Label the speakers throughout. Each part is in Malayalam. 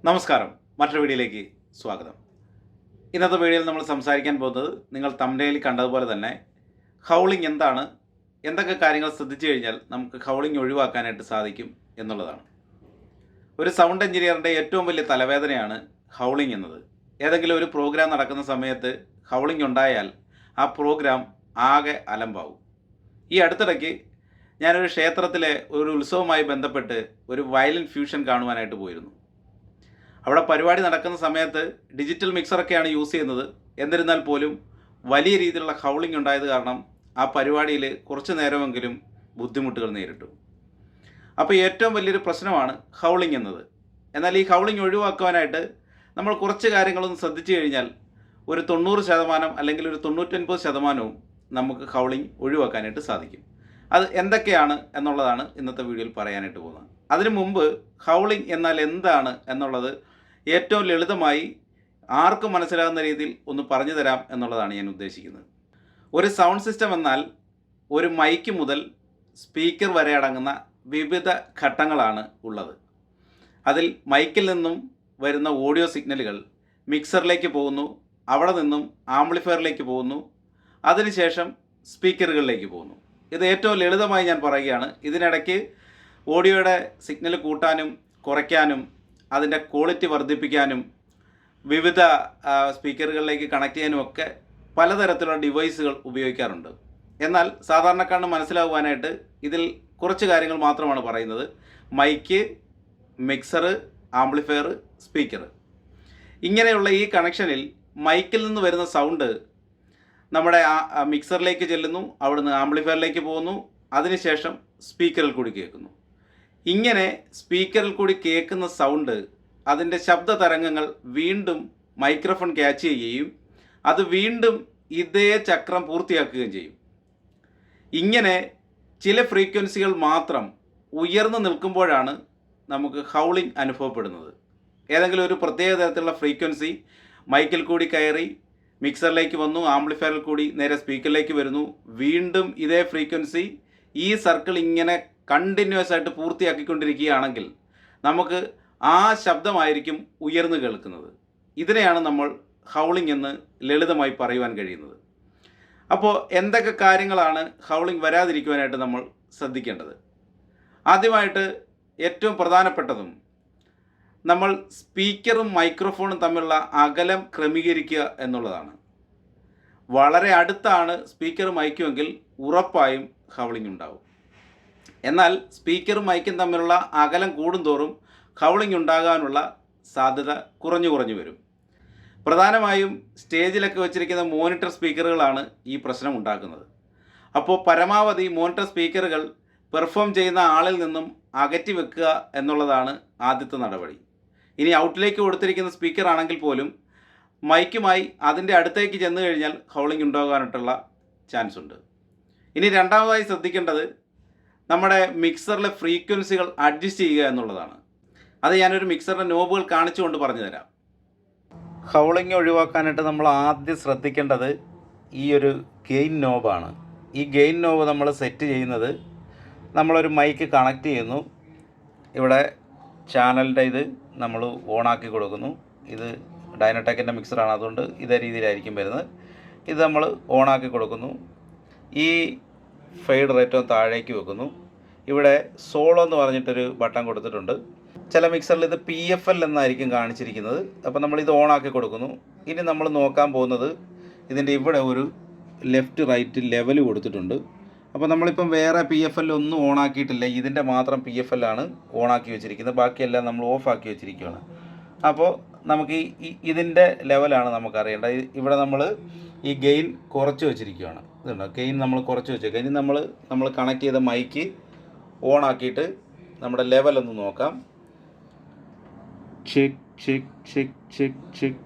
Speaker 1: നമസ്കാരം. മറ്റൊരു വീഡിയോയിലേക്ക് സ്വാഗതം. ഇന്നത്തെ വീഡിയോയിൽ നമ്മൾ സംസാരിക്കാൻ പോകുന്നത് നിങ്ങൾ തംബ്നെയിലിൽ കണ്ടതുപോലെ തന്നെ ഹൗളിംഗ് എന്താണ്, എന്തൊക്കെ കാര്യങ്ങൾ ശ്രദ്ധിച്ചു കഴിഞ്ഞാൽ നമുക്ക് ഹൗളിംഗ് ഒഴിവാക്കാനായിട്ട് സാധിക്കും എന്നുള്ളതാണ്. ഒരു സൗണ്ട് എഞ്ചിനീയറിൻ്റെ ഏറ്റവും വലിയ തലവേദനയാണ് ഹൗളിംഗ് എന്നത്. ഏതെങ്കിലും ഒരു പ്രോഗ്രാം നടക്കുന്ന സമയത്ത് ഹൗളിംഗ് ഉണ്ടായാൽ ആ പ്രോഗ്രാം ആകെ അലമ്പാവും. ഈ അടുത്തിടയ്ക്ക് ഞാനൊരു ക്ഷേത്രത്തിലെ ഒരു ഉത്സവവുമായി ബന്ധപ്പെട്ട് ഒരു വയലിൻ ഫ്യൂഷൻ കാണുവാനായിട്ട് പോയിരുന്നു. അവിടെ പരിപാടി നടക്കുന്ന സമയത്ത് ഡിജിറ്റൽ മിക്സറൊക്കെയാണ് യൂസ് ചെയ്യുന്നത്. എന്നിരുന്നാൽ പോലും വലിയ രീതിയിലുള്ള ഹൗളിംഗ് ഉണ്ടായത് കാരണം ആ പരിപാടിയിൽ കുറച്ച് നേരമെങ്കിലും ബുദ്ധിമുട്ടുകൾ നേരിട്ടു. അപ്പോൾ ഏറ്റവും വലിയൊരു പ്രശ്നമാണ് ഹൗളിംഗ് എന്നത്. എന്നാൽ ഈ ഹൗളിംഗ് ഒഴിവാക്കുവാനായിട്ട് നമ്മൾ കുറച്ച് കാര്യങ്ങളൊന്ന് ശ്രദ്ധിച്ചു കഴിഞ്ഞാൽ ഒരു 90% അല്ലെങ്കിൽ ഒരു 99% നമുക്ക് ഹൗളിംഗ് ഒഴിവാക്കാനായിട്ട് സാധിക്കും. അത് എന്തൊക്കെയാണ് എന്നുള്ളതാണ് ഇന്നത്തെ വീഡിയോയിൽ പറയാനായിട്ട് പോകുന്നത്. അതിനു മുമ്പ് ഹൗളിംഗ് എന്നാൽ എന്താണ് എന്നുള്ളത് ഏറ്റവും ലളിതമായി ആർക്കും മനസ്സിലാകുന്ന രീതിയിൽ ഒന്ന് പറഞ്ഞു തരാം എന്നുള്ളതാണ് ഞാൻ ഉദ്ദേശിക്കുന്നത്. ഒരു സൗണ്ട് സിസ്റ്റം എന്നാൽ ഒരു മൈക്ക് മുതൽ സ്പീക്കർ വരെ അടങ്ങുന്ന വിവിധ ഘട്ടങ്ങളാണ് ഉള്ളത്. അതിൽ മൈക്കിൽ നിന്നും വരുന്ന ഓഡിയോ സിഗ്നലുകൾ മിക്സറിലേക്ക് പോകുന്നു, അവിടെ നിന്നും ആംപ്ലിഫയറിലേക്ക് പോകുന്നു, അതിനുശേഷം സ്പീക്കറുകളിലേക്ക് പോകുന്നു. ഇത് ഏറ്റവും ലളിതമായി ഞാൻ പറയുകയാണ്. ഇതിനിടയ്ക്ക് ഓഡിയോയുടെ സിഗ്നൽ കൂട്ടാനും കുറയ്ക്കാനും അതിൻ്റെ ക്വാളിറ്റി വർദ്ധിപ്പിക്കാനും വിവിധ സ്പീക്കറുകളിലേക്ക് കണക്ട് ചെയ്യാനും ഒക്കെ പലതരത്തിലുള്ള ഡിവൈസുകൾ ഉപയോഗിക്കാറുണ്ട്. എന്നാൽ സാധാരണക്കാരന് മനസ്സിലാകുവാനായിട്ട് ഇതിൽ കുറച്ച് കാര്യങ്ങൾ മാത്രമാണ് പറയുന്നത്. Mic, mixer, amplifier, speaker. ഇങ്ങനെയുള്ള ഈ കണക്ഷനിൽ മൈക്കിൽ നിന്ന് വരുന്ന സൗണ്ട് നമ്മുടെ മിക്സറിലേക്ക് ചെല്ലുന്നു, അവിടുന്ന് ആംപ്ലിഫയറിലേക്ക് പോകുന്നു, അതിനുശേഷം സ്പീക്കറിൽ കൂടി കേൾക്കുന്നു. ഇങ്ങനെ സ്പീക്കറിൽ കൂടി കേൾക്കുന്ന സൗണ്ട് അതിൻ്റെ ശബ്ദ തരംഗങ്ങൾ വീണ്ടും മൈക്രോഫോൺ ക്യാച്ച് ചെയ്യുകയും അത് വീണ്ടും ഇതേ ചക്രം പൂർത്തിയാക്കുകയും ചെയ്യും. ഇങ്ങനെ ചില ഫ്രീക്വൻസികൾ മാത്രം ഉയർന്നു നിൽക്കുമ്പോഴാണ് നമുക്ക് ഹൗളിംഗ് അനുഭവപ്പെടുന്നത്. ഏതെങ്കിലും ഒരു പ്രത്യേക തരത്തിലുള്ള ഫ്രീക്വൻസി മൈക്കിൽ കൂടി കയറി മിക്സറിലേക്ക് വന്നു, ആംപ്ലിഫയറിൽ കൂടി നേരെ സ്പീക്കറിലേക്ക് വരുന്നു, വീണ്ടും ഇതേ ഫ്രീക്വൻസി ഈ സർക്കിൾ ഇങ്ങനെ കണ്ടിന്യൂസ് ആയിട്ട് പൂർത്തിയാക്കിക്കൊണ്ടിരിക്കുകയാണെങ്കിൽ നമുക്ക് ആ ശബ്ദമായിരിക്കും ഉയർന്നു കേൾക്കുന്നത്. ഇതിനെയാണ് നമ്മൾ ഹൗളിംഗ് എന്ന് ലളിതമായി പറയുവാൻ കഴിയുന്നത്. അപ്പോൾ എന്തൊക്കെ കാര്യങ്ങളാണ് ഹൗളിംഗ് വരാതിരിക്കുവാനായിട്ട് നമ്മൾ ശ്രദ്ധിക്കേണ്ടത്? ആദ്യമായിട്ട് ഏറ്റവും പ്രധാനപ്പെട്ടതും നമ്മൾ സ്പീക്കറും മൈക്രോഫോണും തമ്മിലുള്ള അകലം ക്രമീകരിക്കുക എന്നുള്ളതാണ്. വളരെ അടുത്താണ് സ്പീക്കറും മൈക്കുമെങ്കിൽ ഉറപ്പായും ഹൗളിംഗ് ഉണ്ടാവും. എന്നാൽ സ്പീക്കറും മൈക്കും തമ്മിലുള്ള അകലം കൂടുന്തോറും ഹൗളിംഗ് ഉണ്ടാകാനുള്ള സാധ്യത കുറഞ്ഞു വരും. പ്രധാനമായും സ്റ്റേജിലൊക്കെ വെച്ചിരിക്കുന്ന മോണിറ്റർ സ്പീക്കറുകളാണ് ഈ പ്രശ്നം ഉണ്ടാക്കുന്നത്. അപ്പോൾ പരമാവധി മോണിറ്റർ സ്പീക്കറുകൾ പെർഫോം ചെയ്യുന്ന ആളിൽ നിന്നും അകറ്റി വെക്കുക എന്നുള്ളതാണ് ആദ്യത്തെ നടപടി. ഇനി ഔട്ടിലേക്ക് കൊടുത്തിരിക്കുന്ന സ്പീക്കർ ആണെങ്കിൽ പോലും മൈക്കുമായി അതിൻ്റെ അടുത്തേക്ക് ചെന്ന് കഴിഞ്ഞാൽ ഹൗളിംഗ് ഉണ്ടാകാനായിട്ടുള്ള ചാൻസ് ഉണ്ട്. ഇനി രണ്ടാമതായി ശ്രദ്ധിക്കേണ്ടത് നമ്മുടെ മിക്സറിലെ ഫ്രീക്വൻസികൾ അഡ്ജസ്റ്റ് ചെയ്യുക എന്നുള്ളതാണ്. അത് ഞാനൊരു മിക്സറിൻ്റെ നോബുകൾ കാണിച്ചുകൊണ്ട് പറഞ്ഞു തരാം. ഹൗളിംഗ് ഒഴിവാക്കാനായിട്ട് നമ്മൾ ആദ്യം ശ്രദ്ധിക്കേണ്ടത് ഈ ഒരു ഗെയിൻ നോബാണ്. ഈ ഗെയിൻ നോബ് നമ്മൾ സെറ്റ് ചെയ്യുന്നത് നമ്മളൊരു മൈക്ക് കണക്ട് ചെയ്യുന്നു. ഇവിടെ ചാനലിൻ്റെ ഇത് നമ്മൾ ഓണാക്കി കൊടുക്കുന്നു. ഇത് ഡൈനടെക്കിൻ്റെ മിക്സറാണ്, അതുകൊണ്ട് ഇതേ രീതിയിലായിരിക്കും വരുന്നത്. ഇത് നമ്മൾ ഓണാക്കി കൊടുക്കുന്നു. ഈ ഫെയ്ഡ് റേറ്റോ താഴേക്ക് വെക്കുന്നു. ഇവിടെ സോളോ എന്ന് പറഞ്ഞിട്ടൊരു ബട്ടൺ കൊടുത്തിട്ടുണ്ട്. ചില മിക്സറിൽ ഇത് PFL എന്നായിരിക്കും കാണിച്ചിരിക്കുന്നത്. അപ്പോൾ നമ്മളിത് ഓണാക്കി കൊടുക്കുന്നു. ഇനി നമ്മൾ നോക്കാൻ പോകുന്നത് ഇതിൻ്റെ ഇവിടെ ഒരു ലെഫ്റ്റ് റൈറ്റ് ലെവൽ കൊടുത്തിട്ടുണ്ട്. അപ്പോൾ നമ്മളിപ്പം വേറെ PFL ഒന്നും ഓണാക്കിയിട്ടില്ല, ഇതിൻ്റെ മാത്രം PFL ആണ് ഓണാക്കി വെച്ചിരിക്കുന്നത്. ബാക്കിയെല്ലാം നമ്മൾ ഓഫാക്കി വെച്ചിരിക്കുകയാണ്. അപ്പോൾ നമുക്ക് ഇതിൻ്റെ ലെവലാണ് നമുക്കറിയേണ്ടത്. ഇവിടെ ഈ ഗെയിൻ കുറച്ച് വെച്ചിരിക്കുകയാണ്. ഇതുണ്ടോ, ഗെയിൻ നമ്മൾ കുറച്ച് വെച്ചേക്കാം. ഇനി നമ്മൾ കണക്ട് ചെയ്ത മൈക്ക് ഓണാക്കിയിട്ട് നമ്മുടെ ലെവലൊന്ന് നോക്കാം. Check check check check check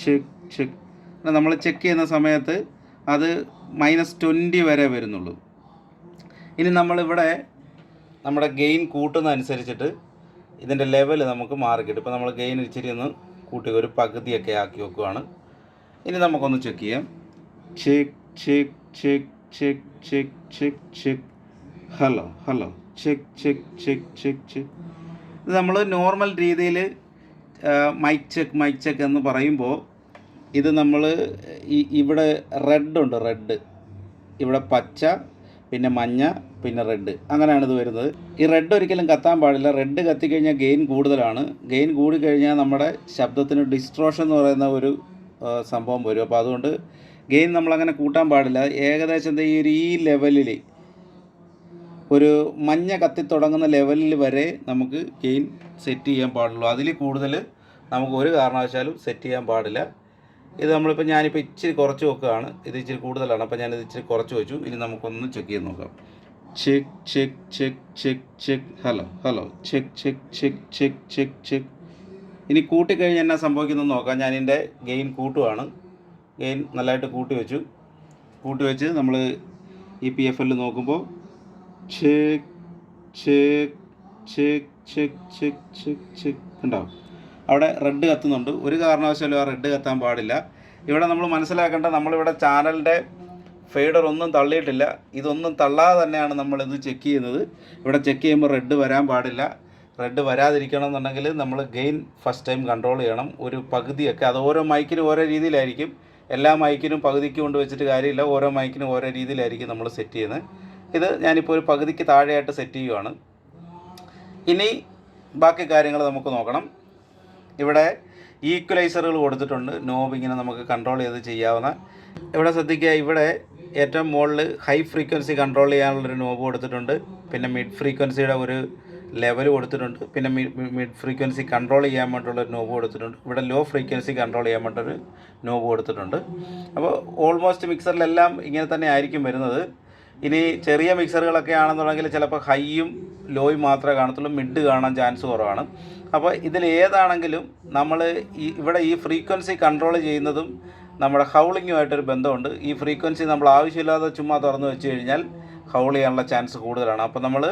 Speaker 1: check check. നമ്മൾ ചെക്ക് ചെയ്യുന്ന സമയത്ത് അത് -20 വരെ വരുന്നുള്ളൂ. ഇനി നമ്മളിവിടെ നമ്മുടെ ഗെയിൻ കൂട്ടുന്നതനുസരിച്ചിട്ട് ഇതിൻ്റെ ലെവൽ നമുക്ക് മാറിക്കിട്ടും. ഇപ്പോൾ നമ്മൾ ഗെയിൻ ഇച്ചിരി ഒന്ന് കൂട്ടി ഒരു പകുതിയൊക്കെ ആക്കി വെക്കുകയാണ്. ഇനി നമുക്കൊന്ന് ചെക്ക് ചെയ്യാം. Check check check check check check check. Hello check check check check check. ഇത് നമ്മൾ നോർമൽ രീതിയിൽ മൈക്ക് ചെക്ക് എന്ന് പറയുമ്പോൾ ഇത് നമ്മൾ ഇവിടെ റെഡ് ഇവിടെ പച്ച, പിന്നെ മഞ്ഞ, പിന്നെ റെഡ്, അങ്ങനെയാണ് ഇത് വരുന്നത്. ഈ റെഡ് ഒരിക്കലും കത്താൻ പാടില്ല. റെഡ് കത്തിക്കഴിഞ്ഞാൽ ഗെയിൻ കൂടുതലാണ്. ഗെയിൻ കൂടിക്കഴിഞ്ഞാൽ നമ്മുടെ ശബ്ദത്തിന് ഡിസ്ട്രോഷൻ എന്ന് പറയുന്ന ഒരു സംഭവം വരും. അപ്പോൾ അതുകൊണ്ട് ഗെയിൻ നമ്മളങ്ങനെ കൂട്ടാൻ പാടില്ല. ഏകദേശം ഈ ലെവലിൽ ഒരു മഞ്ഞ കത്തി തുടങ്ങുന്ന ലെവലിൽ വരെ നമുക്ക് ഗെയിൻ സെറ്റ് ചെയ്യാൻ പാടുള്ളൂ. അതിൽ കൂടുതൽ നമുക്ക് ഒരു കാരണവശാലും സെറ്റ് ചെയ്യാൻ പാടില്ല. ഇത് ഞാനിപ്പോൾ ഇച്ചിരി കുറച്ച് വെക്കുകയാണ്. ഇത് ഇച്ചിരി കൂടുതലാണ്, അപ്പോൾ ഞാനിത് ഇച്ചിരി കുറച്ച് വെച്ചു. ഇനി നമുക്കൊന്ന് ചെക്ക് ചെയ്ത് നോക്കാം. Check check check check check hello check check check check check check. ഇനി കൂട്ടിക്കഴിഞ്ഞാൽ എന്നാ സംഭവിക്കുന്നതെന്ന് നോക്കാം. ഞാനിതിൻ്റെ ഗെയിൻ കൂട്ടുവാണ്. ഗെയിൻ നല്ലതായിട്ട് കൂട്ടി വെച്ച് നമ്മൾ EPFL നോക്കുമ്പോൾ check check check check check check check ഉണ്ടാവും. അവിടെ റെഡ് കത്തുന്നുണ്ട്. ഒരു കാരണവശാലും ആ റെഡ് കത്താൻ പാടില്ല. ഇവിടെ നമ്മൾ മനസ്സിലാക്കേണ്ട, നമ്മളിവിടെ ചാനലിൻ്റെ ഫെയ്ഡർ ഒന്നും തള്ളിയിട്ടില്ല. ഇതൊന്നും തള്ളാതെ തന്നെയാണ് നമ്മളിത് ചെക്ക് ചെയ്യുന്നത്. ഇവിടെ ചെക്ക് ചെയ്യുമ്പോൾ റെഡ് വരാൻ പാടില്ല. റെഡ് വരാതിരിക്കണം എന്നുണ്ടെങ്കിൽ നമ്മൾ ഗെയിൻ ഫസ്റ്റ് ടൈം കൺട്രോൾ ചെയ്യണം. ഒരു പകുതിയൊക്കെ, അത് ഓരോ മൈക്കിനും ഓരോ രീതിയിലായിരിക്കും. എല്ലാ മൈക്കിനും പകുതിക്ക് കൊണ്ട് വെച്ചിട്ട് കാര്യമില്ല. ഓരോ മൈക്കിനും ഓരോ രീതിയിലായിരിക്കും നമ്മൾ സെറ്റ് ചെയ്യുന്നത്. ഇത് ഞാനിപ്പോൾ ഒരു പകുതിക്ക് താഴെയായിട്ട് സെറ്റ് ചെയ്യുകയാണ്. ഇനി ബാക്കി കാര്യങ്ങൾ നമുക്ക് നോക്കണം. ഇവിടെ ഈക്വലൈസറുകൾ കൊടുത്തിട്ടുണ്ട്. നോബ് ഇങ്ങനെ നമുക്ക് കൺട്രോൾ ചെയ്ത് ചെയ്യാവുന്ന. ഇവിടെ ശ്രദ്ധിക്കുക, ഇവിടെ ഏറ്റവും മുകളിൽ ഹൈ ഫ്രീക്വൻസി കൺട്രോൾ ചെയ്യാനുള്ളൊരു നോബ് കൊടുത്തിട്ടുണ്ട്. പിന്നെ മിഡ് ഫ്രീക്വൻസിയുടെ ഒരു ലെവൽ കൊടുത്തിട്ടുണ്ട്. പിന്നെ മിഡ് ഫ്രീക്വൻസി കൺട്രോൾ ചെയ്യാൻ വേണ്ടിയുള്ളൊരു നോബ് കൊടുത്തിട്ടുണ്ട്. ഇവിടെ ലോ ഫ്രീക്വൻസി കൺട്രോൾ ചെയ്യാൻ വേണ്ടിയൊരു നോബ് കൊടുത്തിട്ടുണ്ട്. അപ്പോൾ ഓൾമോസ്റ്റ് മിക്സറിലെല്ലാം ഇങ്ങനെ തന്നെ ആയിരിക്കും വരുന്നത്. ഇനി ചെറിയ മിക്സറുകളൊക്കെ ആണെന്നുണ്ടെങ്കിൽ ചിലപ്പോൾ ഹൈയും ലോയും മാത്രമേ കാണത്തുള്ളൂ, മിഡ് കാണാൻ ചാൻസ് കുറവാണ്. അപ്പോൾ ഇതിൽ ഏതാണെങ്കിലും നമ്മൾ ഇവിടെ ഈ ഫ്രീക്വൻസി കൺട്രോൾ ചെയ്യുന്നതും നമ്മുടെ ഹൗളിങ്ങുമായിട്ടൊരു ബന്ധമുണ്ട്. ഈ ഫ്രീക്വൻസി നമ്മൾ ആവശ്യമില്ലാതെ ചുമ്മാ തുറന്നു വെച്ച് കഴിഞ്ഞാൽ ഹൗൾ ചെയ്യാനുള്ള ചാൻസ് കൂടുതലാണ്. അപ്പോൾ നമ്മൾ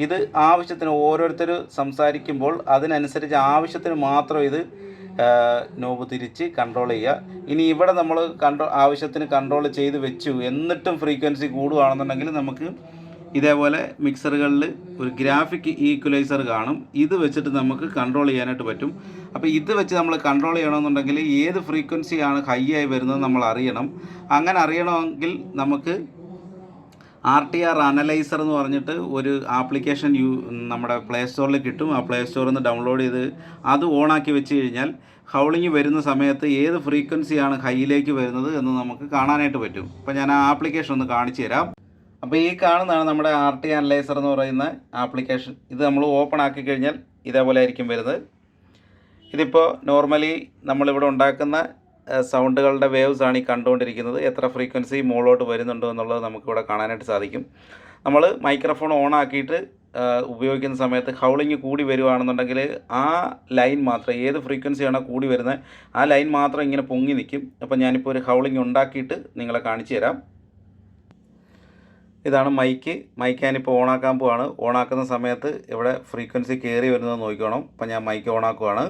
Speaker 1: ഇത് ആവശ്യത്തിന് ഓരോരുത്തർ സംസാരിക്കുമ്പോൾ അതിനനുസരിച്ച് ആവശ്യത്തിന് മാത്രം ഇത് നോബ് തിരിച്ച് കൺട്രോൾ ചെയ്യുക. ഇനി ഇവിടെ നമ്മൾ ആവശ്യത്തിന് കൺട്രോൾ ചെയ്ത് വെച്ചു, എന്നിട്ടും ഫ്രീക്വൻസി കൂടുകയാണെന്നുണ്ടെങ്കിൽ നമുക്ക് ഇതേപോലെ മിക്സറുകളിൽ ഒരു ഗ്രാഫിക് ഈക്വലൈസർ കാണും. ഇത് വെച്ചിട്ട് നമുക്ക് കൺട്രോൾ ചെയ്യാനായിട്ട് പറ്റും. അപ്പോൾ ഇത് വെച്ച് നമ്മൾ കൺട്രോൾ ചെയ്യണമെന്നുണ്ടെങ്കിൽ ഏത് ഫ്രീക്വൻസിയാണ് ഹൈ ആയി വരുന്നത് നമ്മൾ അറിയണം. അങ്ങനെ അറിയണമെങ്കിൽ നമുക്ക് RTR അനലൈസർ എന്ന് പറഞ്ഞിട്ട് ഒരു ആപ്ലിക്കേഷൻ നമ്മുടെ പ്ലേ സ്റ്റോറിൽ കിട്ടും. ആ പ്ലേ സ്റ്റോറിൽ നിന്ന് ഡൗൺലോഡ് ചെയ്ത് അത് ഓണാക്കി വെച്ച് കഴിഞ്ഞാൽ ഹൗളിങ് വരുന്ന സമയത്ത് ഏത് ഫ്രീക്വൻസിയാണ് ഹൈയിലേക്ക് വരുന്നത് എന്ന് നമുക്ക് കാണാനായിട്ട് പറ്റും. അപ്പോൾ ഞാൻ ആ ആപ്ലിക്കേഷൻ ഒന്ന് കാണിച്ചു തരാം. അപ്പോൾ ഈ കാണുന്നതാണ് നമ്മുടെ RTR അനലൈസർ എന്ന് പറയുന്ന ആപ്ലിക്കേഷൻ. ഇത് നമ്മൾ ഓപ്പൺ ആക്കി കഴിഞ്ഞാൽ ഇതേപോലെ ആയിരിക്കും വരുന്നത്. ഇതിപ്പോൾ നോർമലി നമ്മളിവിടെ ഉണ്ടാക്കുന്ന സൗണ്ടുകളുടെ വേവ്സ് ആണ് ഈ കണ്ടുകൊണ്ടിരിക്കുന്നത്. എത്ര ഫ്രീക്വൻസി മുകളിലോട്ട് വരുന്നുണ്ടോ എന്നുള്ളത് നമുക്കിവിടെ കാണാനായിട്ട് സാധിക്കും. നമ്മൾ മൈക്രോഫോൺ ഓൺ ആക്കിയിട്ട് ഉപയോഗിക്കുന്ന സമയത്ത് ഹൗളിങ് കൂടി വരുവാണെന്നുണ്ടെങ്കിൽ ആ ലൈൻ മാത്രം, ഏത് ഫ്രീക്വൻസിയാണോ കൂടി വരുന്നത് ആ ലൈൻ മാത്രം ഇങ്ങനെ പൊങ്ങി നിൽക്കും. അപ്പോൾ ഞാനിപ്പോൾ ഒരു ഹൗളിങ് ഉണ്ടാക്കിയിട്ട് നിങ്ങളെ കാണിച്ചു തരാം. ഇതാണ് മൈക്ക് ഞാനിപ്പോൾ ഓണാക്കാൻ പോവാണ്. ഓണാക്കുന്ന സമയത്ത് ഇവിടെ ഫ്രീക്വൻസി കയറി വരുന്നത് നോക്കിക്കോണം. അപ്പോൾ ഞാൻ മൈക്ക് ഓണാക്കുവാണ്.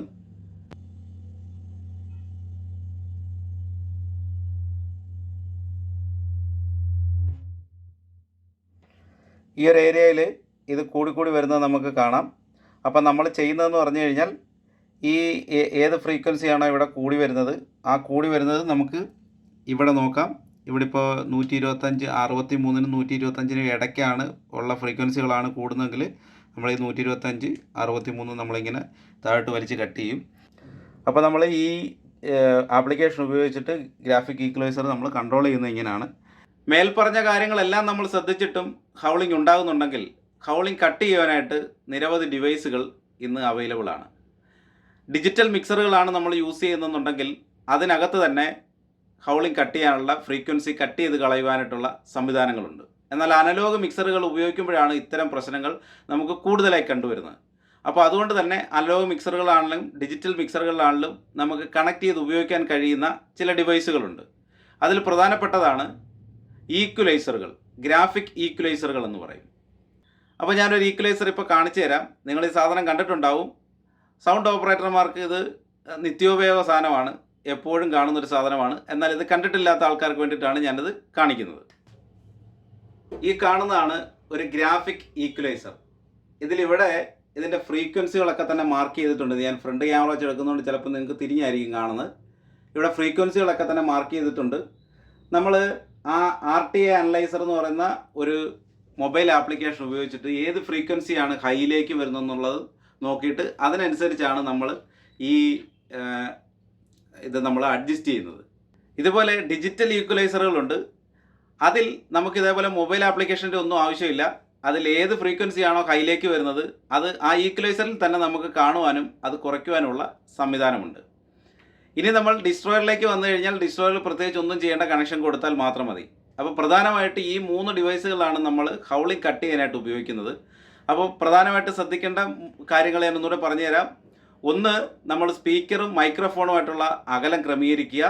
Speaker 1: ഈ ഒരു ഏരിയയിൽ ഇത് കൂടി വരുന്നത് നമുക്ക് കാണാം. അപ്പം നമ്മൾ ചെയ്യുന്നതെന്ന് പറഞ്ഞു കഴിഞ്ഞാൽ ഈ ഏത് ഫ്രീക്വൻസിയാണോ ഇവിടെ കൂടി വരുന്നത് ആ കൂടി വരുന്നത് നമുക്ക് ഇവിടെ നോക്കാം. ഇവിടെ ഇപ്പോൾ 125, 63-നും 125-നും ഇടയ്ക്കാണ് ഉള്ള ഫ്രീക്വൻസികളാണ് കൂടുന്നതെങ്കിൽ നമ്മൾ ഈ 125, 63 നമ്മളിങ്ങനെ താഴോട്ട് വലിച്ച് കട്ട് ചെയ്യും. അപ്പോൾ നമ്മൾ ഈ ആപ്ലിക്കേഷൻ ഉപയോഗിച്ചിട്ട് ഗ്രാഫിക് ഈക്വലൈസർ നമ്മൾ കൺട്രോൾ ചെയ്യുന്നത് ഇങ്ങനെയാണ്. മേൽപ്പറഞ്ഞ കാര്യങ്ങളെല്ലാം നമ്മൾ ശ്രദ്ധിച്ചിട്ടും ഹൗളിംഗ് ഉണ്ടാകുന്നുണ്ടെങ്കിൽ ഹൗളിംഗ് കട്ട് ചെയ്യാനായിട്ട് നിരവധി ഡിവൈസുകൾ ഇന്ന് അവൈലബിൾ ആണ്. ഡിജിറ്റൽ മിക്സറുകളാണ് നമ്മൾ യൂസ് ചെയ്യുന്നതെന്നുണ്ടെങ്കിൽ അതിനകത്ത് തന്നെ ഹൗളിംഗ് കട്ട് ചെയ്യാനുള്ള ഫ്രീക്വൻസി കട്ട് ചെയ്ത് കളയുവാനായിട്ടുള്ള സംവിധാനങ്ങളുണ്ട്. എന്നാൽ അനലോഗ് മിക്സറുകൾ ഉപയോഗിക്കുമ്പോഴാണ് ഇത്തരം പ്രശ്നങ്ങൾ നമുക്ക് കൂടുതലായി കണ്ടുവരുന്നത്. അപ്പോൾ അതുകൊണ്ട് തന്നെ അനലോഗ് മിക്സറുകളാണെങ്കിലും ഡിജിറ്റൽ മിക്സറുകളിലാണെങ്കിലും നമുക്ക് കണക്ട് ചെയ്ത് ഉപയോഗിക്കാൻ കഴിയുന്ന ചില ഡിവൈസുകളുണ്ട്. അതിൽ പ്രധാനപ്പെട്ടതാണ് ഈക്വലൈസറുകൾ, ഗ്രാഫിക് ഈക്വലൈസറുകൾ എന്ന് പറയും. അപ്പോൾ ഞാനൊരു ഈക്വലൈസർ ഇപ്പോൾ കാണിച്ചു തരാം. നിങ്ങൾ ഈ സാധനം കണ്ടിട്ടുണ്ടാവും. സൗണ്ട് ഓപ്പറേറ്റർമാർക്ക് ഇത് നിത്യോപയോഗ സാധനമാണ്, എപ്പോഴും കാണുന്നൊരു സാധനമാണ്. എന്നാൽ ഇത് കണ്ടിട്ടില്ലാത്ത ആൾക്കാർക്ക് വേണ്ടിയിട്ടാണ് ഞാനിത് കാണിക്കുന്നത്. ഈ കാണുന്നതാണ് ഒരു ഗ്രാഫിക് ഈക്വലൈസർ. ഇതിലിവിടെ ഇതിൻ്റെ ഫ്രീക്വൻസികളൊക്കെ തന്നെ മാർക്ക് ചെയ്തിട്ടുണ്ട്. ഞാൻ ഫ്രണ്ട് ക്യാമറ വെച്ച് എടുക്കുന്നതുകൊണ്ട് ചിലപ്പോൾ നിങ്ങൾക്ക് തിരിഞ്ഞായിരിക്കും കാണുന്നത്. ഇവിടെ ഫ്രീക്വൻസികളൊക്കെ തന്നെ മാർക്ക് ചെയ്തിട്ടുണ്ട്. നമ്മൾ ആ RTA അനലൈസർ എന്ന് പറയുന്ന ഒരു മൊബൈൽ ആപ്ലിക്കേഷൻ ഉപയോഗിച്ചിട്ട് ഏത് ഫ്രീക്വൻസിയാണ് ഹൈയിലേക്ക് വരുന്നതെന്നുള്ളത് നോക്കിയിട്ട് അതിനനുസരിച്ചാണ് നമ്മൾ ഈ ഇത് നമ്മൾ അഡ്ജസ്റ്റ് ചെയ്യുന്നത്. ഇതുപോലെ ഡിജിറ്റൽ ഈക്വലൈസറുകളുണ്ട്. അതിൽ നമുക്ക് ഇതേപോലെ മൊബൈൽ ആപ്ലിക്കേഷൻ്റെ ഒന്നും ആവശ്യമില്ല. അതിൽ ഏത് ഫ്രീക്വൻസി ആണോ ഹൈയിലേക്ക് വരുന്നത് അത് ആ ഈക്വലൈസറിൽ തന്നെ നമുക്ക് കാണുവാനും അത് കുറയ്ക്കുവാനുള്ള സംവിധാനമുണ്ട്. ഇനി നമ്മൾ ഡിസ്ട്രോയറിലേക്ക് വന്നു കഴിഞ്ഞാൽ ഡിസ്ട്രോയറിൽ പ്രത്യേകിച്ച് ഒന്നും ചെയ്യേണ്ട, കണക്ഷൻ കൊടുത്താൽ മാത്രം മതി. അപ്പോൾ പ്രധാനമായിട്ട് ഈ 3 ഡിവൈസുകളാണ് നമ്മൾ ഹൗളിംഗ് കട്ട് ചെയ്യാനായിട്ട് ഉപയോഗിക്കുന്നത്. അപ്പോൾ പ്രധാനമായിട്ട് ശ്രദ്ധിക്കേണ്ട കാര്യങ്ങൾ ഞാൻ ഒന്നുകൂടെ പറഞ്ഞുതരാം. ഒന്ന്, നമ്മൾ സ്പീക്കറും മൈക്രോഫോണുമായിട്ടുള്ള അകലം ക്രമീകരിക്കുക.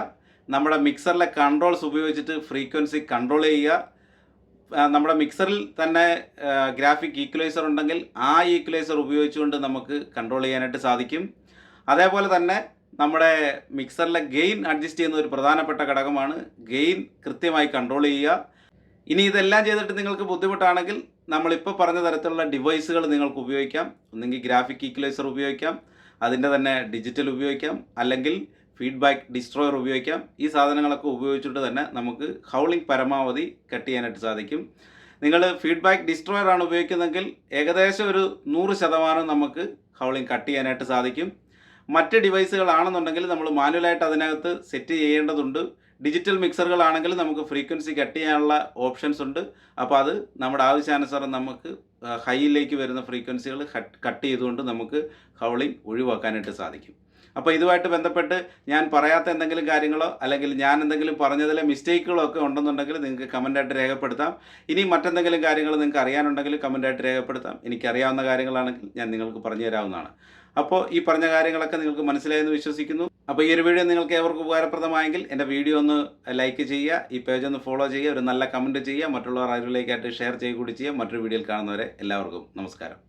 Speaker 1: നമ്മുടെ മിക്സറിലെ കൺട്രോൾസ് ഉപയോഗിച്ചിട്ട് ഫ്രീക്വൻസി കൺട്രോൾ ചെയ്യുക. നമ്മുടെ മിക്സറിൽ തന്നെ ഗ്രാഫിക് ഈക്വലൈസർ ഉണ്ടെങ്കിൽ ആ ഈക്വലൈസർ ഉപയോഗിച്ചുകൊണ്ട് നമുക്ക് കൺട്രോൾ ചെയ്യാനായിട്ട് സാധിക്കും. അതേപോലെ തന്നെ നമ്മുടെ മിക്സറിലെ ഗെയിൻ അഡ്ജസ്റ്റ് ചെയ്യുന്ന ഒരു പ്രധാനപ്പെട്ട ഘടകമാണ്. ഗെയിൻ കൃത്യമായി കൺട്രോൾ ചെയ്യുക. ഇനി ഇതെല്ലാം ചെയ്തിട്ട് നിങ്ങൾക്ക് ബുദ്ധിമുട്ടാണെങ്കിൽ നമ്മളിപ്പോൾ പറഞ്ഞ തരത്തിലുള്ള ഡിവൈസുകൾ നിങ്ങൾക്ക് ഉപയോഗിക്കാം. ഒന്നെങ്കിൽ ഗ്രാഫിക് ഈക്വലൈസർ ഉപയോഗിക്കാം, അതിൻ്റെ തന്നെ ഡിജിറ്റൽ ഉപയോഗിക്കാം, അല്ലെങ്കിൽ ഫീഡ്ബാക്ക് ഡിസ്ട്രോയർ ഉപയോഗിക്കാം. ഈ സാധനങ്ങളൊക്കെ ഉപയോഗിച്ചിട്ട് തന്നെ നമുക്ക് ഹൗളിംഗ് പരമാവധി കട്ട് ചെയ്യാനായിട്ട് സാധിക്കും. നിങ്ങൾ ഫീഡ്ബാക്ക് ഡിസ്ട്രോയർ ആണ് ഉപയോഗിക്കുന്നതെങ്കിൽ ഏകദേശം ഒരു 100% നമുക്ക് ഹൗളിംഗ് കട്ട് ചെയ്യാനായിട്ട് സാധിക്കും. മറ്റ് ഡിവൈസുകളാണെന്നുണ്ടെങ്കിൽ നമ്മൾ മാനുവലായിട്ട് അതിനകത്ത് സെറ്റ് ചെയ്യേണ്ടതുണ്ട്. ഡിജിറ്റൽ മിക്സറുകളാണെങ്കിൽ നമുക്ക് ഫ്രീക്വൻസി കട്ട് ചെയ്യാനുള്ള ഓപ്ഷൻസ് ഉണ്ട്. അപ്പോൾ അത് നമ്മുടെ ആവശ്യാനുസരണം നമുക്ക് ഹൈയിലേക്ക് വരുന്ന ഫ്രീക്വൻസികൾ കട്ട് ചെയ്തുകൊണ്ട് നമുക്ക് ഹൗളിംഗ് ഒഴിവാക്കാനായിട്ട് സാധിക്കും. അപ്പോൾ ഇതുമായിട്ട് ബന്ധപ്പെട്ട് ഞാൻ പറയാത്ത എന്തെങ്കിലും കാര്യങ്ങളോ അല്ലെങ്കിൽ ഞാൻ എന്തെങ്കിലും പറഞ്ഞതിലെ മിസ്റ്റേക്കുകളോ ഒക്കെ ഉണ്ടെന്നുണ്ടെങ്കിൽ നിങ്ങൾക്ക് കമൻറ്റായിട്ട് രേഖപ്പെടുത്താം. ഇനി മറ്റെന്തെങ്കിലും കാര്യങ്ങൾ നിങ്ങൾക്ക് അറിയാനുണ്ടെങ്കിൽ കമൻറ്റായിട്ട് രേഖപ്പെടുത്താം. എനിക്കറിയാവുന്ന കാര്യങ്ങളാണെങ്കിൽ ഞാൻ നിങ്ങൾക്ക് പറഞ്ഞു തരാവുന്നതാണ്. അപ്പോൾ ഈ പറഞ്ഞ കാര്യങ്ങളൊക്കെ നിങ്ങൾക്ക് മനസ്സിലായെന്ന് വിശ്വസിക്കുന്നു. അപ്പോൾ ഈ ഒരു വീഡിയോ നിങ്ങൾക്ക് ഏവർക്കും ഉപകാരപ്രദമായെങ്കിൽ എൻ്റെ വീഡിയോ ഒന്ന് ലൈക്ക് ചെയ്യുക, ഈ പേജ് ഒന്ന് ഫോളോ ചെയ്യുക, ഒരു നല്ല കമൻറ്റ് ചെയ്യുക, മറ്റുള്ളവർ അറിവിലേക്കായിട്ട് ഷെയർ ചെയ്യുക കൂടി ചെയ്യുക. മറ്റൊരു വീഡിയോയിൽ കാണുന്നവരെ എല്ലാവർക്കും നമസ്കാരം.